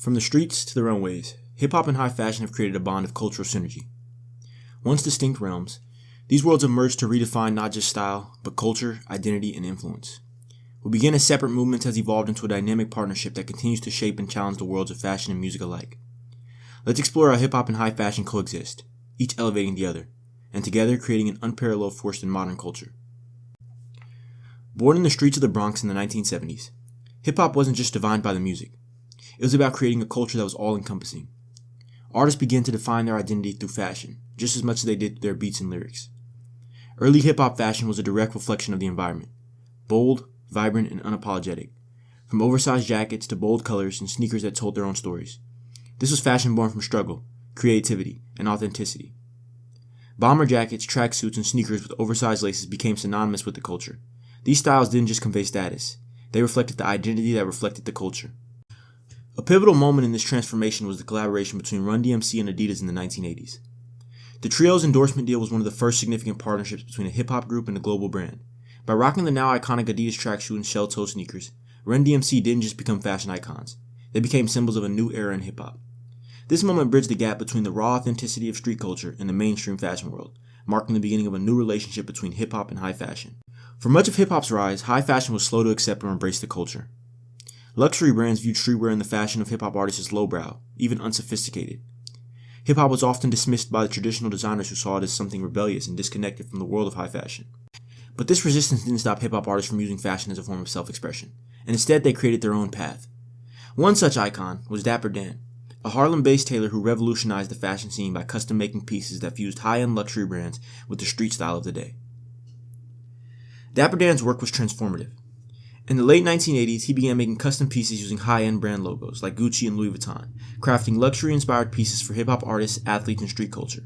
From the streets to the runways, hip-hop and high fashion have created a bond of cultural synergy. Once distinct realms, these worlds have merged to redefine not just style, but culture, identity, and influence. What began as separate movements has evolved into a dynamic partnership that continues to shape and challenge the worlds of fashion and music alike. Let's explore how hip-hop and high fashion coexist, each elevating the other, and together creating an unparalleled force in modern culture. Born in the streets of the Bronx in the 1970s, hip-hop wasn't just defined by the music. It was about creating a culture that was all-encompassing. Artists began to define their identity through fashion, just as much as they did through their beats and lyrics. Early hip-hop fashion was a direct reflection of the environment, bold, vibrant, and unapologetic, from oversized jackets to bold colors and sneakers that told their own stories. This was fashion born from struggle, creativity, and authenticity. Bomber jackets, tracksuits, and sneakers with oversized laces became synonymous with the culture. These styles didn't just convey status, they reflected the identity that reflected the culture. A pivotal moment in this transformation was the collaboration between Run DMC and Adidas in the 1980s. The trio's endorsement deal was one of the first significant partnerships between a hip-hop group and a global brand. By rocking the now iconic Adidas tracksuit and shell-toe sneakers, Run DMC didn't just become fashion icons, they became symbols of a new era in hip-hop. This moment bridged the gap between the raw authenticity of street culture and the mainstream fashion world, marking the beginning of a new relationship between hip-hop and high fashion. For much of hip-hop's rise, high fashion was slow to accept or embrace the culture. Luxury brands viewed streetwear and the fashion of hip-hop artists as lowbrow, even unsophisticated. Hip-hop was often dismissed by the traditional designers who saw it as something rebellious and disconnected from the world of high fashion. But this resistance didn't stop hip-hop artists from using fashion as a form of self-expression, and instead they created their own path. One such icon was Dapper Dan, a Harlem-based tailor who revolutionized the fashion scene by custom-making pieces that fused high-end luxury brands with the street style of the day. Dapper Dan's work was transformative. In the late 1980s, he began making custom pieces using high-end brand logos like Gucci and Louis Vuitton, crafting luxury-inspired pieces for hip-hop artists, athletes, and street culture.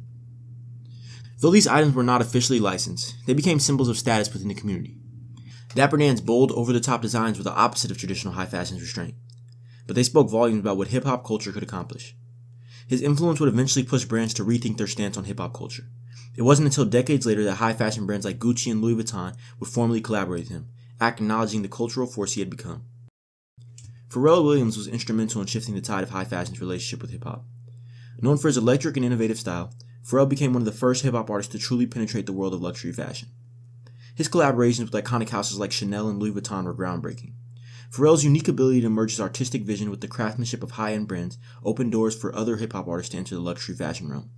Though these items were not officially licensed, they became symbols of status within the community. Dapper Dan's bold, over-the-top designs were the opposite of traditional high fashion's restraint, but they spoke volumes about what hip-hop culture could accomplish. His influence would eventually push brands to rethink their stance on hip-hop culture. It wasn't until decades later that high-fashion brands like Gucci and Louis Vuitton would formally collaborate with him, acknowledging the cultural force he had become. Pharrell Williams was instrumental in shifting the tide of high fashion's relationship with hip-hop. Known for his electric and innovative style, Pharrell became one of the first hip-hop artists to truly penetrate the world of luxury fashion. His collaborations with iconic houses like Chanel and Louis Vuitton were groundbreaking. Pharrell's unique ability to merge his artistic vision with the craftsmanship of high-end brands opened doors for other hip-hop artists to enter the luxury fashion realm.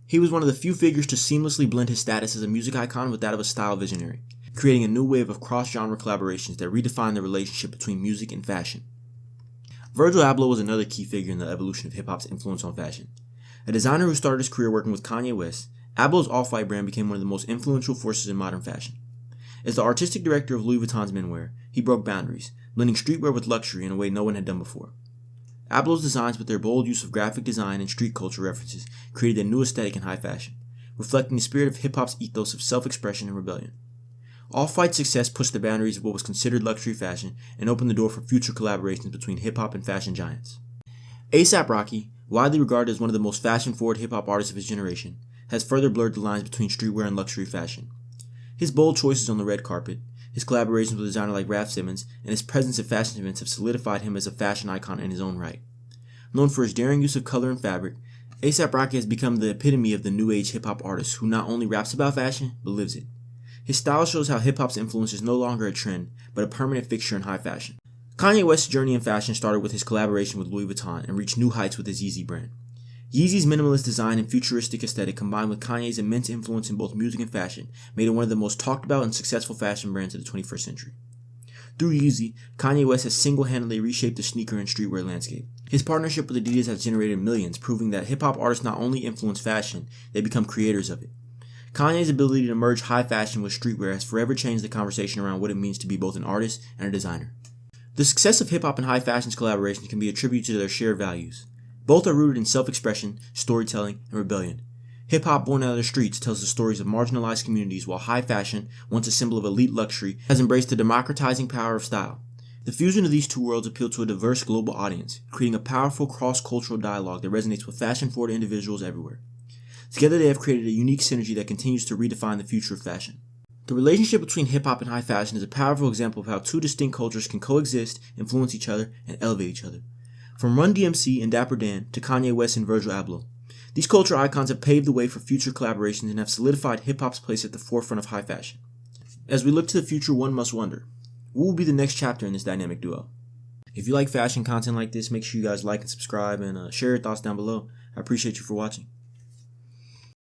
He was one of the few figures to seamlessly blend his status as a music icon with that of a style visionary, creating a new wave of cross-genre collaborations that redefined the relationship between music and fashion. Virgil Abloh was another key figure in the evolution of hip-hop's influence on fashion. A designer who started his career working with Kanye West, Abloh's Off-White brand became one of the most influential forces in modern fashion. As the artistic director of Louis Vuitton's menwear, he broke boundaries, blending streetwear with luxury in a way no one had done before. Abloh's designs, with their bold use of graphic design and street culture references, created a new aesthetic in high fashion, reflecting the spirit of hip-hop's ethos of self-expression and rebellion. Off-White's success pushed the boundaries of what was considered luxury fashion and opened the door for future collaborations between hip-hop and fashion giants. A$AP Rocky, widely regarded as one of the most fashion-forward hip-hop artists of his generation, has further blurred the lines between streetwear and luxury fashion. His bold choices on the red carpet, his collaborations with designers like Raf Simons, and his presence at fashion events have solidified him as a fashion icon in his own right. Known for his daring use of color and fabric, A$AP Rocky has become the epitome of the new age hip-hop artist who not only raps about fashion, but lives it. His style shows how hip-hop's influence is no longer a trend, but a permanent fixture in high fashion. Kanye West's journey in fashion started with his collaboration with Louis Vuitton and reached new heights with his Yeezy brand. Yeezy's minimalist design and futuristic aesthetic combined with Kanye's immense influence in both music and fashion made it one of the most talked about and successful fashion brands of the 21st century. Through Yeezy, Kanye West has single-handedly reshaped the sneaker and streetwear landscape. His partnership with Adidas has generated millions, proving that hip-hop artists not only influence fashion, they become creators of it. Kanye's ability to merge high fashion with streetwear has forever changed the conversation around what it means to be both an artist and a designer. The success of hip-hop and high fashion's collaborations can be attributed to their shared values. Both are rooted in self-expression, storytelling, and rebellion. Hip-hop, born out of the streets, tells the stories of marginalized communities, while high fashion, once a symbol of elite luxury, has embraced the democratizing power of style. The fusion of these two worlds appeal to a diverse global audience, creating a powerful cross-cultural dialogue that resonates with fashion-forward individuals everywhere. Together they have created a unique synergy that continues to redefine the future of fashion. The relationship between hip-hop and high fashion is a powerful example of how two distinct cultures can coexist, influence each other, and elevate each other. From Run DMC and Dapper Dan to Kanye West and Virgil Abloh, these culture icons have paved the way for future collaborations and have solidified hip-hop's place at the forefront of high fashion. As we look to the future, one must wonder, what will be the next chapter in this dynamic duo? If you like fashion content like this, make sure you guys like and subscribe and share your thoughts down below. I appreciate you for watching.